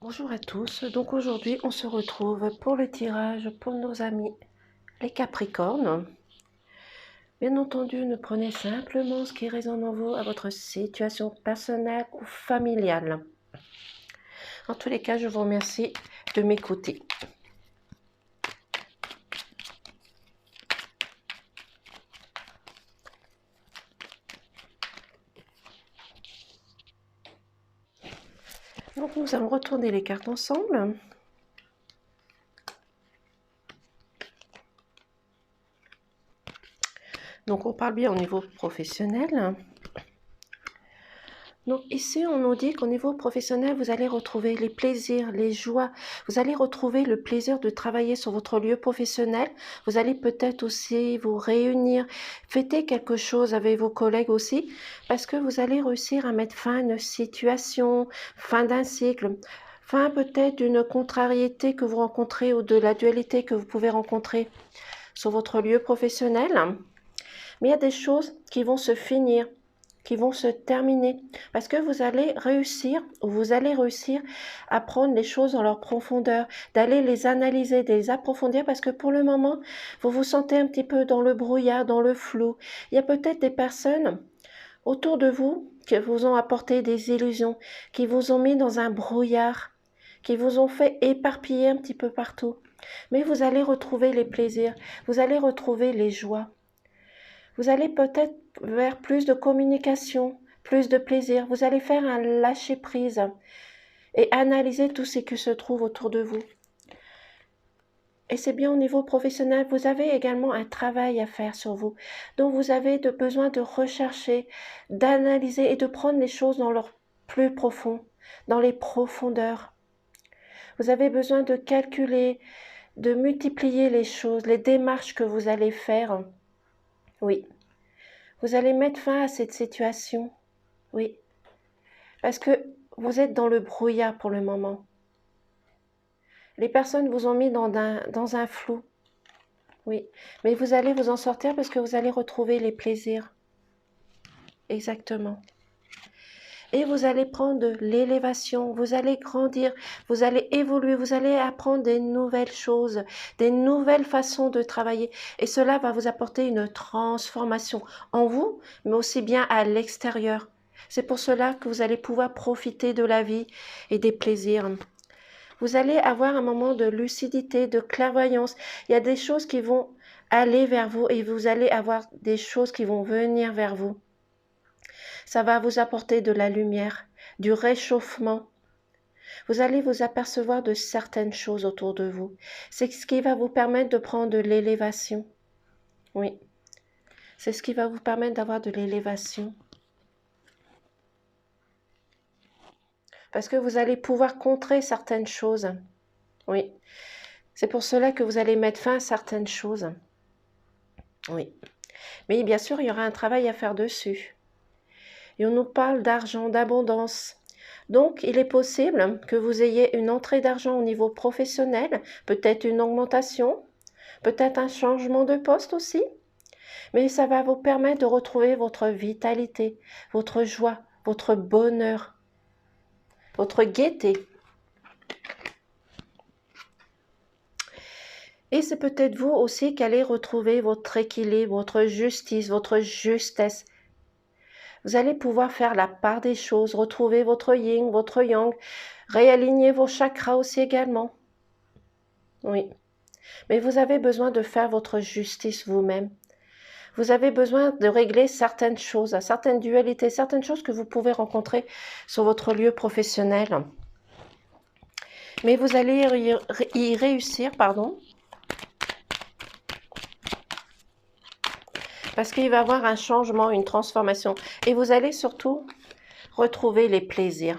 Bonjour à tous, donc aujourd'hui on se retrouve pour le tirage pour nos amis les Capricornes. Bien entendu, ne prenez simplement ce qui résonne en vous à votre situation personnelle ou familiale. En tous les cas, je vous remercie de m'écouter. Donc nous allons retourner les cartes ensemble. Donc on parle bien au niveau professionnel. Donc ici, on nous dit qu'au niveau professionnel, vous allez retrouver les plaisirs, les joies. Vous allez retrouver le plaisir de travailler sur votre lieu professionnel. Vous allez peut-être aussi vous réunir, fêter quelque chose avec vos collègues aussi, parce que vous allez réussir à mettre fin à une situation, fin d'un cycle, fin peut-être d'une contrariété que vous rencontrez ou de la dualité que vous pouvez rencontrer sur votre lieu professionnel. Mais il y a des choses qui vont se finir, qui vont se terminer, parce que vous allez réussir à prendre les choses dans leur profondeur, d'aller les analyser, de les approfondir, parce que pour le moment, vous vous sentez un petit peu dans le brouillard, dans le flou. Il y a peut-être des personnes autour de vous qui vous ont apporté des illusions, qui vous ont mis dans un brouillard, qui vous ont fait éparpiller un petit peu partout. Mais vous allez retrouver les plaisirs, vous allez retrouver les joies. Vous allez peut-être vers plus de communication, plus de plaisir. Vous allez faire un lâcher-prise et analyser tout ce qui se trouve autour de vous. Et c'est bien au niveau professionnel, vous avez également un travail à faire sur vous. Donc vous avez besoin de rechercher, d'analyser et de prendre les choses dans leur plus profond, dans les profondeurs. Vous avez besoin de calculer, de multiplier les choses, les démarches que vous allez faire. Oui. Vous allez mettre fin à cette situation, oui, parce que vous êtes dans le brouillard pour le moment. Les personnes vous ont mis dans un flou, oui, mais vous allez vous en sortir parce que vous allez retrouver les plaisirs, exactement. Et vous allez prendre de l'élévation, vous allez grandir, vous allez évoluer, vous allez apprendre des nouvelles choses, des nouvelles façons de travailler. Et cela va vous apporter une transformation en vous, mais aussi bien à l'extérieur. C'est pour cela que vous allez pouvoir profiter de la vie et des plaisirs. Vous allez avoir un moment de lucidité, de clairvoyance. Il y a des choses qui vont aller vers vous et vous allez avoir des choses qui vont venir vers vous. Ça va vous apporter de la lumière, du réchauffement. Vous allez vous apercevoir de certaines choses autour de vous. C'est ce qui va vous permettre de prendre de l'élévation. Oui, c'est ce qui va vous permettre d'avoir de l'élévation. Parce que vous allez pouvoir contrer certaines choses. Oui, c'est pour cela que vous allez mettre fin à certaines choses. Oui, mais bien sûr, il y aura un travail à faire dessus. Et on nous parle d'argent, d'abondance. Donc, il est possible que vous ayez une entrée d'argent au niveau professionnel, peut-être une augmentation, peut-être un changement de poste aussi. Mais ça va vous permettre de retrouver votre vitalité, votre joie, votre bonheur, votre gaieté. Et c'est peut-être vous aussi qui allez retrouver votre équilibre, votre justice, votre justesse. Vous allez pouvoir faire la part des choses, retrouver votre yin, votre yang, réaligner vos chakras aussi également. Oui. Mais vous avez besoin de faire votre justice vous-même. Vous avez besoin de régler certaines choses, certaines dualités, certaines choses que vous pouvez rencontrer sur votre lieu professionnel. Mais vous allez y réussir, parce qu'il va y avoir un changement, une transformation. Et vous allez surtout retrouver les plaisirs.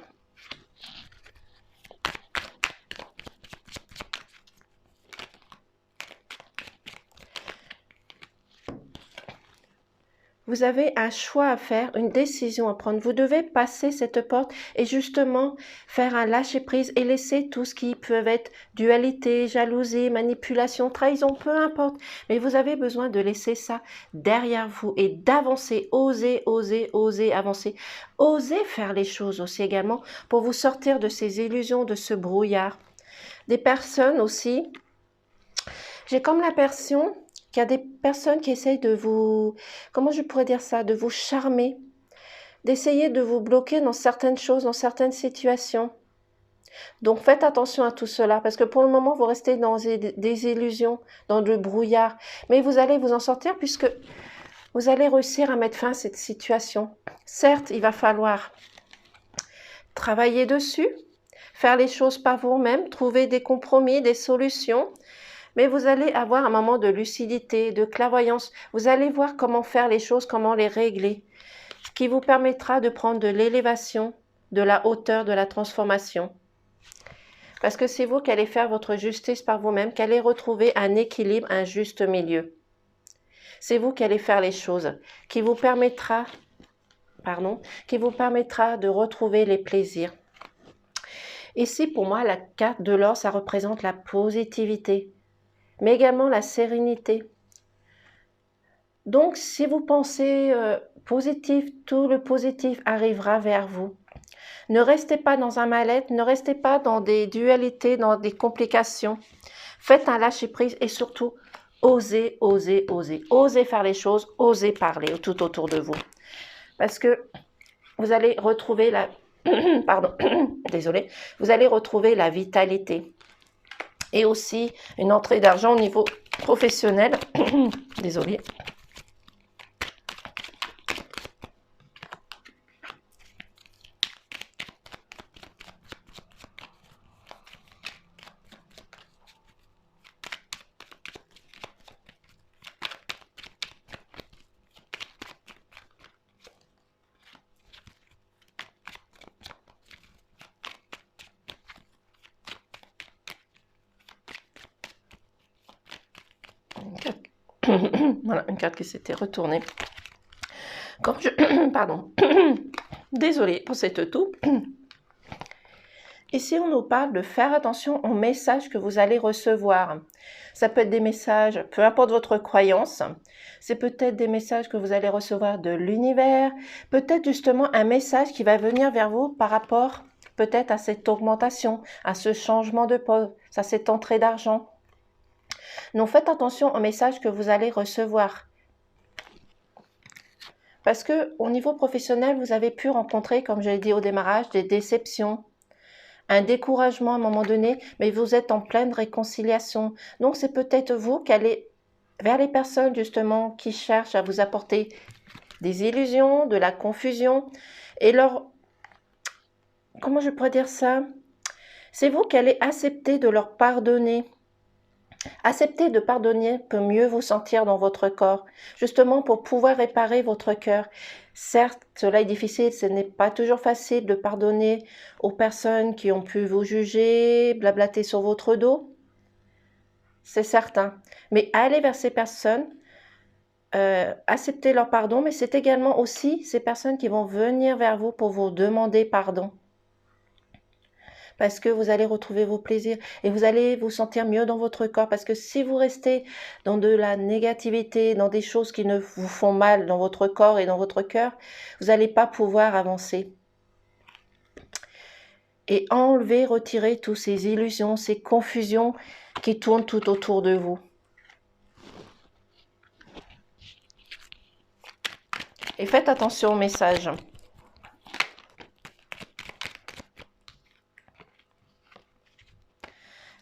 vous avez un choix à faire, une décision à prendre. Vous devez passer cette porte et justement faire un lâcher-prise et laisser tout ce qui peut être dualité, jalousie, manipulation, trahison, peu importe. Mais vous avez besoin de laisser ça derrière vous et d'avancer, oser avancer. Osez faire les choses aussi également pour vous sortir de ces illusions, de ce brouillard. Des personnes aussi, j'ai comme l'impression qu'il y a des personnes qui essayent de vous, comment je pourrais dire ça, de vous charmer, d'essayer de vous bloquer dans certaines choses, dans certaines situations. Donc faites attention à tout cela, parce que pour le moment, vous restez dans des illusions, dans le brouillard. Mais vous allez vous en sortir puisque vous allez réussir à mettre fin à cette situation. Certes, il va falloir travailler dessus, faire les choses par vous-même, trouver des compromis, des solutions. Mais vous allez avoir un moment de lucidité, de clairvoyance. Vous allez voir comment faire les choses, comment les régler, ce qui vous permettra de prendre de l'élévation, de la hauteur, de la transformation. Parce que c'est vous qui allez faire votre justice par vous-même, qui allez retrouver un équilibre, un juste milieu. C'est vous qui allez faire les choses, qui vous permettra de retrouver les plaisirs. Ici, pour moi, la carte de l'or, ça représente la positivité, mais également la sérénité. Donc, si vous pensez positif, tout le positif arrivera vers vous. Ne restez pas dans un mal-être, ne restez pas dans des dualités, dans des complications. Faites un lâcher-prise et surtout, osez faire les choses, osez parler tout autour de vous. Parce que vous allez retrouver la... vous allez retrouver la vitalité. Et aussi une entrée d'argent au niveau professionnel. Désolée. Voilà, une carte qui s'était retournée. Quand je... Pardon. Désolée pour cette toux. Ici, on nous parle de faire attention aux messages que vous allez recevoir. Ça peut être des messages, peu importe votre croyance, c'est peut-être des messages que vous allez recevoir de l'univers, peut-être justement un message qui va venir vers vous par rapport peut-être à cette augmentation, à ce changement de poste, à cette entrée d'argent. Donc faites attention aux messages que vous allez recevoir. Parce que au niveau professionnel, vous avez pu rencontrer, comme je l'ai dit au démarrage, des déceptions, un découragement à un moment donné, mais vous êtes en pleine réconciliation. Donc c'est peut-être vous qui allez vers les personnes justement qui cherchent à vous apporter des illusions, de la confusion, et leur... Comment je pourrais dire ça? C'est vous qui allez accepter de leur pardonner. Accepter de pardonner peut mieux vous sentir dans votre corps, justement pour pouvoir réparer votre cœur. Certes, cela est difficile, ce n'est pas toujours facile de pardonner aux personnes qui ont pu vous juger, blablater sur votre dos. C'est certain. Mais allez vers ces personnes, accepter leur pardon, mais c'est également aussi ces personnes qui vont venir vers vous pour vous demander pardon. Parce que vous allez retrouver vos plaisirs et vous allez vous sentir mieux dans votre corps. Parce que si vous restez dans de la négativité, dans des choses qui ne vous font mal dans votre corps et dans votre cœur, vous n'allez pas pouvoir avancer. Et enlever, retirer toutes ces illusions, ces confusions qui tournent tout autour de vous. Et faites attention aux messages.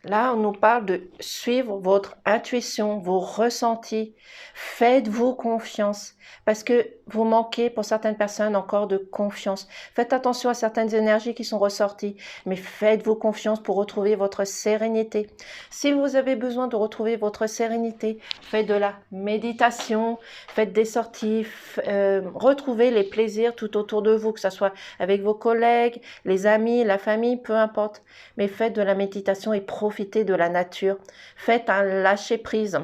Là, on nous parle de suivre votre intuition, vos ressentis. Faites-vous confiance parce que vous manquez pour certaines personnes encore de confiance. Faites attention à certaines énergies qui sont ressorties, mais faites-vous confiance pour retrouver votre sérénité. Si vous avez besoin de retrouver votre sérénité, faites de la méditation, faites des sorties, retrouvez les plaisirs tout autour de vous, que ce soit avec vos collègues, les amis, la famille, peu importe. Mais faites de la méditation et profitez de la nature. Faites un lâcher-prise.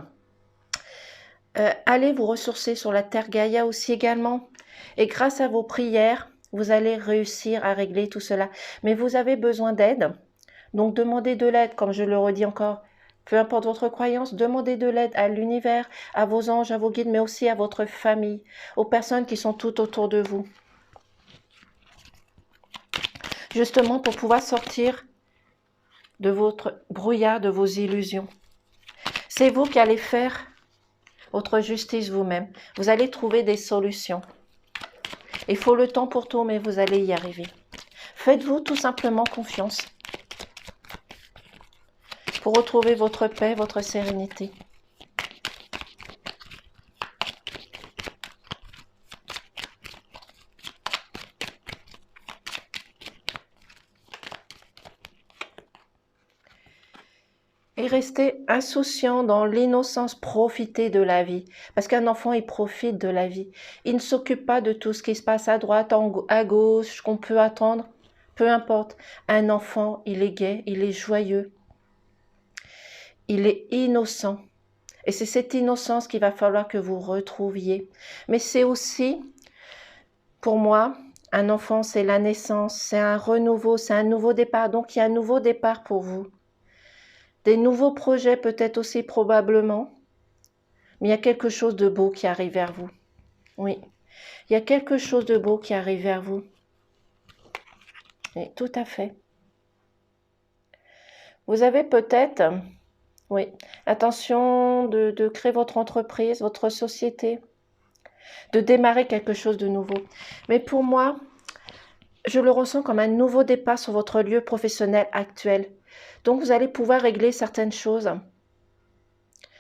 Allez vous ressourcer sur la Terre Gaïa aussi également. Et grâce à vos prières, vous allez réussir à régler tout cela. Mais vous avez besoin d'aide. Donc demandez de l'aide, comme je le redis encore. Peu importe votre croyance, demandez de l'aide à l'univers, à vos anges, à vos guides, mais aussi à votre famille, aux personnes qui sont tout autour de vous. Justement pour pouvoir sortir de votre brouillard, de vos illusions. C'est vous qui allez faire votre justice vous-même. Vous allez trouver des solutions. Il faut le temps pour tout, mais vous allez y arriver. Faites-vous tout simplement confiance pour retrouver votre paix, votre sérénité. Et restez insouciant dans l'innocence, profitez de la vie. Parce qu'un enfant, il profite de la vie. Il ne s'occupe pas de tout ce qui se passe à droite, à gauche, qu'on peut attendre. Peu importe. Un enfant, il est gai, il est joyeux. Il est innocent. Et c'est cette innocence qu'il va falloir que vous retrouviez. Mais c'est aussi, pour moi, un enfant, c'est la naissance, c'est un renouveau, c'est un nouveau départ. Donc, il y a un nouveau départ pour vous. Des nouveaux projets peut-être aussi probablement, mais il y a quelque chose de beau qui arrive vers vous. Oui, il y a quelque chose de beau qui arrive vers vous. Oui, tout à fait. Vous avez peut-être, oui, l'intention de créer votre entreprise, votre société, de démarrer quelque chose de nouveau. Mais pour moi, je le ressens comme un nouveau départ sur votre lieu professionnel actuel. Donc, vous allez pouvoir régler certaines choses,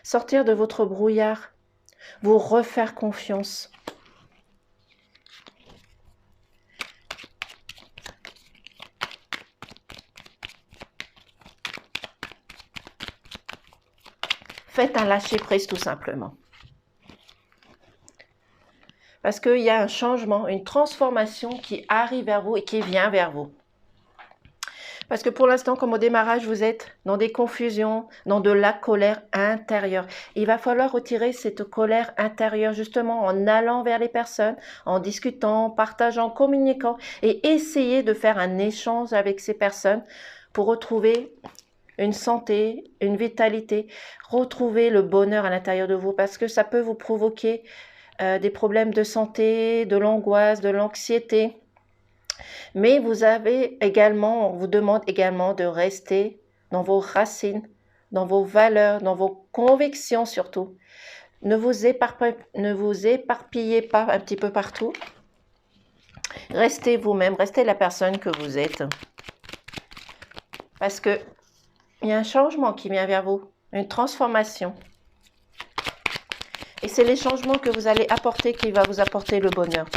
sortir de votre brouillard, vous refaire confiance. Faites un lâcher-prise tout simplement. Parce qu'il y a un changement, une transformation qui arrive vers vous et qui vient vers vous. Parce que pour l'instant, comme au démarrage, vous êtes dans des confusions, dans de la colère intérieure. Il va falloir retirer cette colère intérieure justement en allant vers les personnes, en discutant, en partageant, en communiquant et essayer de faire un échange avec ces personnes pour retrouver une santé, une vitalité, retrouver le bonheur à l'intérieur de vous parce que ça peut vous provoquer des problèmes de santé, de l'angoisse, de l'anxiété. Mais vous avez également, on vous demande également de rester dans vos racines, dans vos valeurs, dans vos convictions surtout. Ne vous éparpillez pas un petit peu partout. Restez vous-même, restez la personne que vous êtes. Parce que il y a un changement qui vient vers vous, une transformation. Et c'est les changements que vous allez apporter qui va vous apporter le bonheur.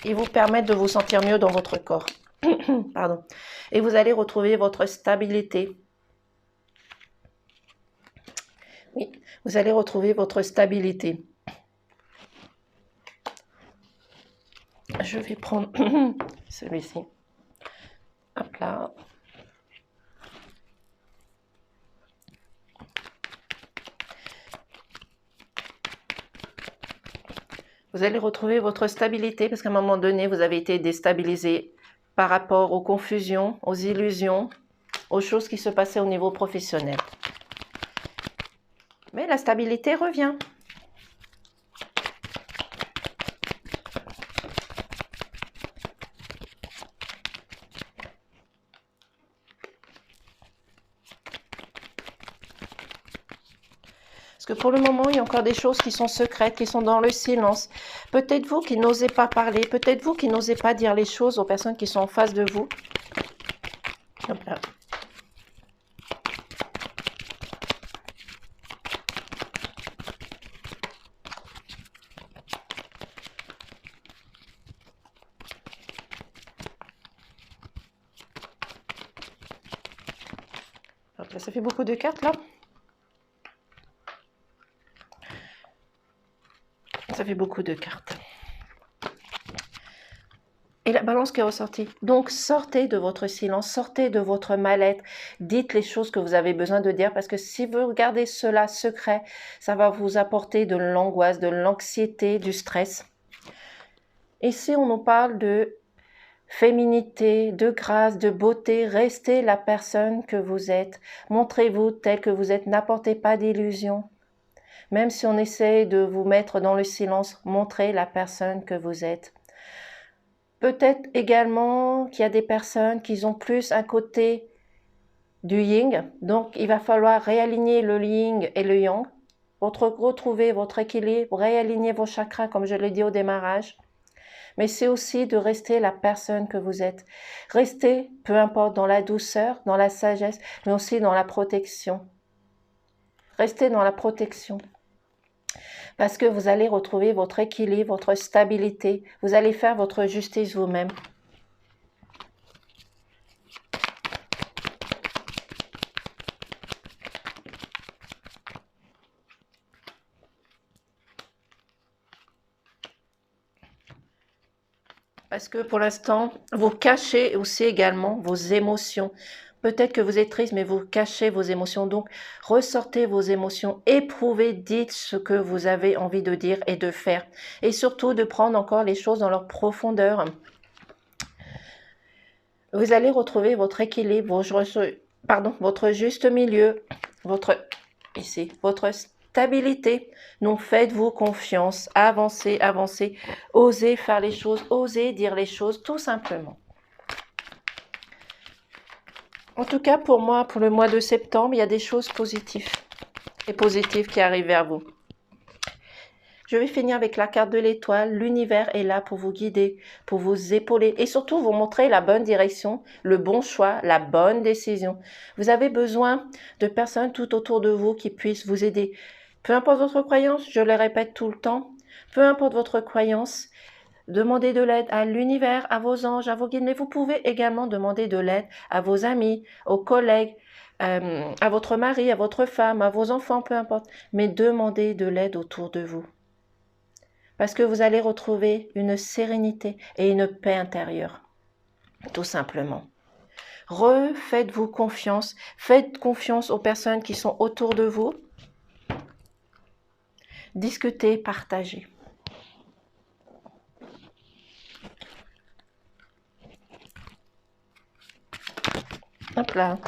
Ils vous permettent de vous sentir mieux dans votre corps. Pardon. Et vous allez retrouver votre stabilité. Oui, vous allez retrouver votre stabilité. Je vais prendre celui-ci. Hop là. Vous allez retrouver votre stabilité parce qu'à un moment donné, vous avez été déstabilisé par rapport aux confusions, aux illusions, aux choses qui se passaient au niveau professionnel. Mais la stabilité revient. Parce que pour le moment, il y a encore des choses qui sont secrètes, qui sont dans le silence. Peut-être vous qui n'osez pas parler, peut-être vous qui n'osez pas dire les choses aux personnes qui sont en face de vous. Hop là. Hop là, ça fait beaucoup de cartes là. Ça fait beaucoup de cartes. Et la balance qui est ressortie. Donc, sortez de votre silence, sortez de votre mal-être. Dites les choses que vous avez besoin de dire parce que si vous gardez cela secret, ça va vous apporter de l'angoisse, de l'anxiété, du stress. Ici, on nous parle de féminité, de grâce, de beauté. Restez la personne que vous êtes. Montrez-vous tel que vous êtes. N'apportez pas d'illusions. Même si on essaie de vous mettre dans le silence, montrez la personne que vous êtes. Peut-être également qu'il y a des personnes qui ont plus un côté du yin, donc il va falloir réaligner le yin et le yang, retrouver votre équilibre, réaligner vos chakras comme je l'ai dit au démarrage. Mais c'est aussi de rester la personne que vous êtes. Restez, peu importe, dans la douceur, dans la sagesse, mais aussi dans la protection. Restez dans la protection. Parce que vous allez retrouver votre équilibre, votre stabilité. Vous allez faire votre justice vous-même. Parce que pour l'instant, vous cachez aussi également vos émotions. Peut-être que vous êtes triste, mais vous cachez vos émotions. Donc, ressortez vos émotions, éprouvez, dites ce que vous avez envie de dire et de faire. Et surtout, de prendre encore les choses dans leur profondeur. Vous allez retrouver votre équilibre, votre juste milieu, votre stabilité. Donc, faites-vous confiance, avancez, avancez, osez faire les choses, osez dire les choses, tout simplement. En tout cas, pour moi, pour le mois de septembre, il y a des choses positives qui arrivent vers vous. Je vais finir avec la carte de l'étoile. L'univers est là pour vous guider, pour vous épauler et surtout vous montrer la bonne direction, le bon choix, la bonne décision. Vous avez besoin de personnes tout autour de vous qui puissent vous aider. Peu importe votre croyance, je le répète tout le temps, peu importe votre croyance, demandez de l'aide à l'univers, à vos anges, à vos guides, mais vous pouvez également demander de l'aide à vos amis, aux collègues, à votre mari, à votre femme, à vos enfants, peu importe. Mais demandez de l'aide autour de vous. Parce que vous allez retrouver une sérénité et une paix intérieure, tout simplement. Refaites-vous confiance, faites confiance aux personnes qui sont autour de vous. Discutez, partagez. Hop là.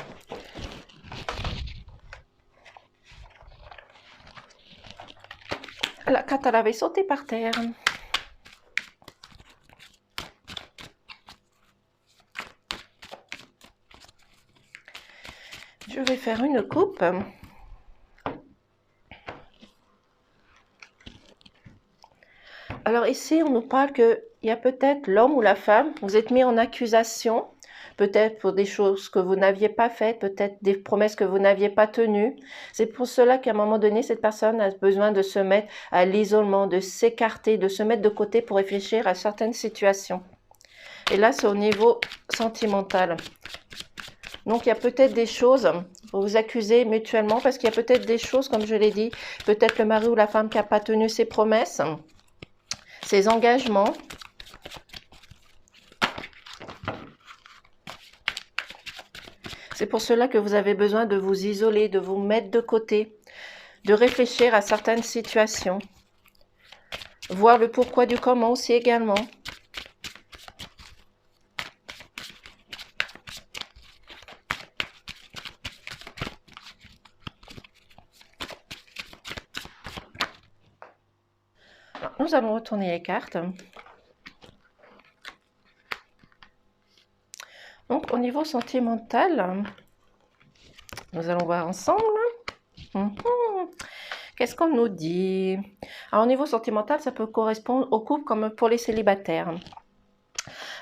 La carte, elle avait sauté par terre. Je vais faire une coupe. Alors ici, on nous parle qu'il y a peut-être l'homme ou la femme, vous êtes mis en accusation, peut-être pour des choses que vous n'aviez pas faites, peut-être des promesses que vous n'aviez pas tenues. C'est pour cela qu'à un moment donné, cette personne a besoin de se mettre à l'isolement, de s'écarter, de se mettre de côté pour réfléchir à certaines situations. Et là, c'est au niveau sentimental. Donc, il y a peut-être des choses, vous vous accusez mutuellement, parce qu'il y a peut-être des choses, comme je l'ai dit, peut-être le mari ou la femme qui n'a pas tenu ses promesses, ses engagements. C'est pour cela que vous avez besoin de vous isoler, de vous mettre de côté, de réfléchir à certaines situations, voir le pourquoi du comment aussi également. Alors, nous allons retourner les cartes. Donc, au niveau sentimental, nous allons voir ensemble. Qu'est-ce qu'on nous dit? Alors, au niveau sentimental, ça peut correspondre au couple comme pour les célibataires.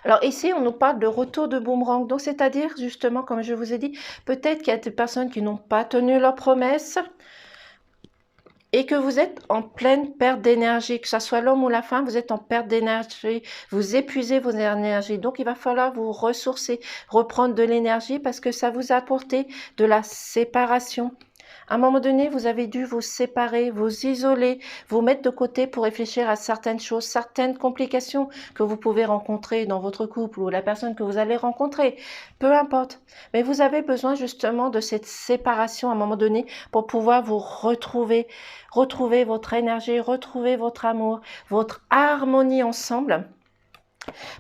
Alors ici, on nous parle de retour de boomerang. Donc, c'est-à-dire, justement, comme je vous ai dit, peut-être qu'il y a des personnes qui n'ont pas tenu leurs promesses et que vous êtes en pleine perte d'énergie, que ce soit l'homme ou la femme, vous êtes en perte d'énergie, vous épuisez vos énergies. Donc, il va falloir vous ressourcer, reprendre de l'énergie parce que ça vous a apporté de la séparation. À un moment donné, vous avez dû vous séparer, vous isoler, vous mettre de côté pour réfléchir à certaines choses, certaines complications que vous pouvez rencontrer dans votre couple ou la personne que vous allez rencontrer, peu importe. Mais vous avez besoin justement de cette séparation à un moment donné pour pouvoir vous retrouver votre énergie, retrouver votre amour, votre harmonie ensemble.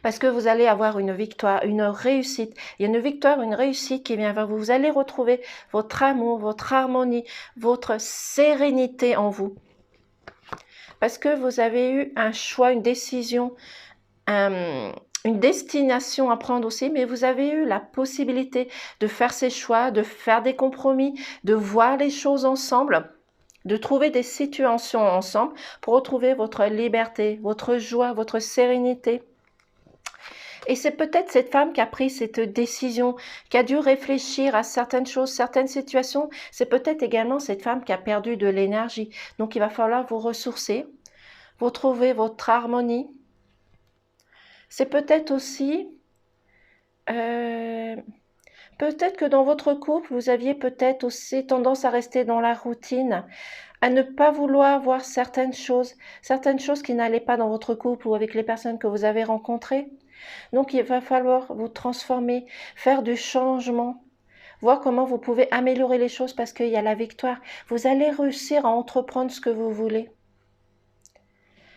Parce que vous allez avoir une victoire, une réussite. Il y a une victoire, une réussite qui vient vers vous. Vous allez retrouver votre amour, votre harmonie, votre sérénité en vous. Parce que vous avez eu un choix, une décision, une destination à prendre aussi, mais vous avez eu la possibilité de faire ces choix, de faire des compromis, de voir les choses ensemble, de trouver des situations ensemble pour retrouver votre liberté, votre joie, votre sérénité. Et c'est peut-être cette femme qui a pris cette décision, qui a dû réfléchir à certaines choses, certaines situations. C'est peut-être également cette femme qui a perdu de l'énergie. Donc, il va falloir vous ressourcer, vous trouver votre harmonie. C'est peut-être aussi, peut-être que dans votre couple, vous aviez peut-être aussi tendance à rester dans la routine, à ne pas vouloir voir certaines choses qui n'allaient pas dans votre couple ou avec les personnes que vous avez rencontrées. Donc, il va falloir vous transformer, faire du changement, voir comment vous pouvez améliorer les choses parce qu'il y a la victoire. Vous allez réussir à entreprendre ce que vous voulez,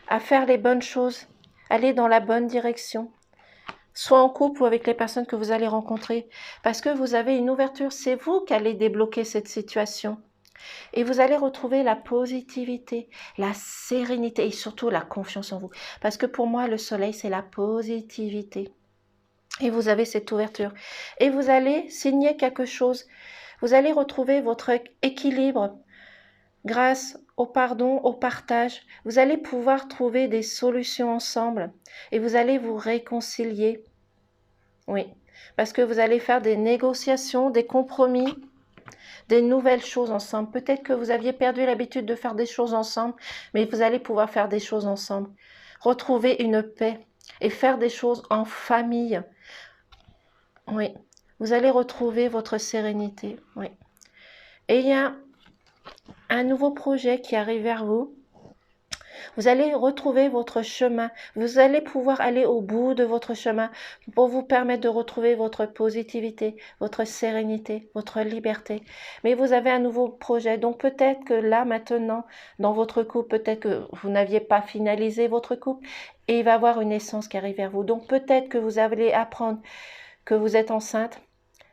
à faire les bonnes choses, aller dans la bonne direction, soit en couple ou avec les personnes que vous allez rencontrer, parce que vous avez une ouverture. C'est vous qui allez débloquer cette situation. Et vous allez retrouver la positivité, la sérénité et surtout la confiance en vous. Parce que pour moi, le soleil, c'est la positivité. Et vous avez cette ouverture. Et vous allez signer quelque chose. Vous allez retrouver votre équilibre grâce au pardon, au partage. Vous allez pouvoir trouver des solutions ensemble. Et vous allez vous réconcilier. Oui, parce que vous allez faire des négociations, des compromis, des nouvelles choses ensemble. Peut-être que vous aviez perdu l'habitude de faire des choses ensemble, mais vous allez pouvoir faire des choses ensemble. Retrouver une paix et faire des choses en famille. Oui, vous allez retrouver votre sérénité. Oui. Et il y a un nouveau projet qui arrive vers vous. Vous allez retrouver votre chemin. Vous allez pouvoir aller au bout de votre chemin pour vous permettre de retrouver votre positivité, votre sérénité, votre liberté. Mais vous avez un nouveau projet. Donc peut-être que là, maintenant, dans votre couple, peut-être que vous n'aviez pas finalisé votre couple et il va y avoir une naissance qui arrive vers vous. Donc peut-être que vous allez apprendre que vous êtes enceinte.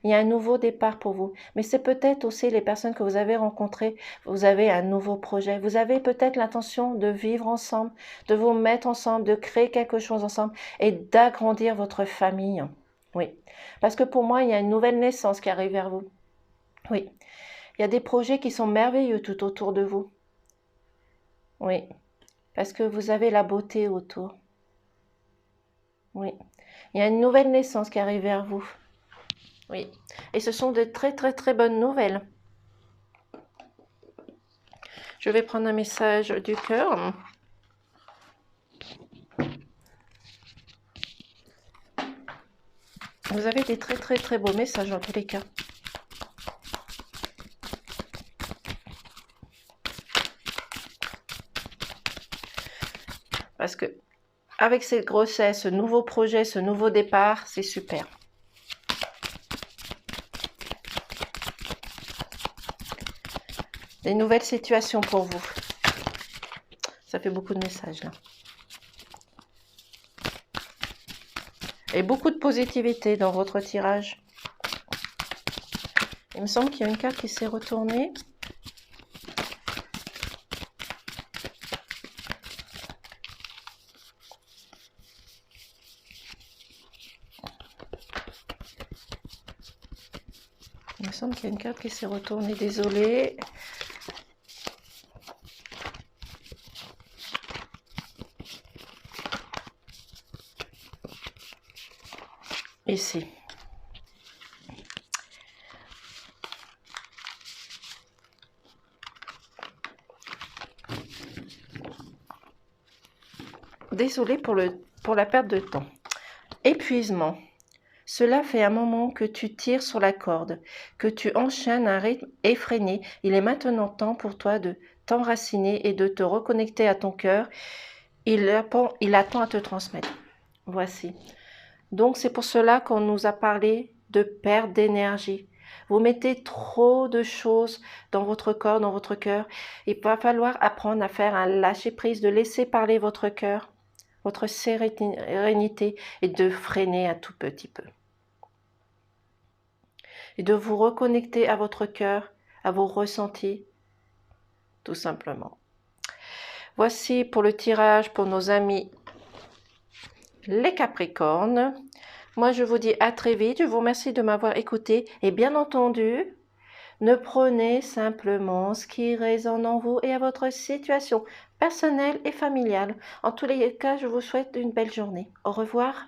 Il y a un nouveau départ pour vous. Mais c'est peut-être aussi les personnes que vous avez rencontrées. Vous avez un nouveau projet. Vous avez peut-être l'intention de vivre ensemble, de vous mettre ensemble, de créer quelque chose ensemble et d'agrandir votre famille. Oui. Parce que pour moi, il y a une nouvelle naissance qui arrive vers vous. Oui. Il y a des projets qui sont merveilleux tout autour de vous. Oui. Parce que vous avez la beauté autour. Oui. Il y a une nouvelle naissance qui arrive vers vous. Oui, et ce sont de très très très bonnes nouvelles. Je vais prendre un message du cœur. Vous avez des très très très beaux messages dans tous les cas. Parce que avec cette grossesse, ce nouveau projet, ce nouveau départ, c'est super. Des nouvelles situations pour vous. Ça fait beaucoup de messages là. Et beaucoup de positivité dans votre tirage. Il me semble qu'il y a une carte qui s'est retournée. Il me semble qu'il y a une carte qui s'est retournée. Désolée. Ici. Désolée pour la perte de temps. Épuisement. Cela fait un moment que tu tires sur la corde, que tu enchaînes un rythme effréné. Il est maintenant temps pour toi de t'enraciner et de te reconnecter à ton cœur. Il attend à te transmettre. Voici. Donc c'est pour cela qu'on nous a parlé de perte d'énergie. Vous mettez trop de choses dans votre corps, dans votre cœur. Il va falloir apprendre à faire un lâcher-prise, de laisser parler votre cœur, votre sérénité et de freiner un tout petit peu. Et de vous reconnecter à votre cœur, à vos ressentis, tout simplement. Voici pour le tirage pour nos amis les Capricornes. Moi, je vous dis à très vite. Je vous remercie de m'avoir écouté. Et bien entendu, ne prenez simplement ce qui résonne en vous et à votre situation personnelle et familiale. En tous les cas, je vous souhaite une belle journée. Au revoir.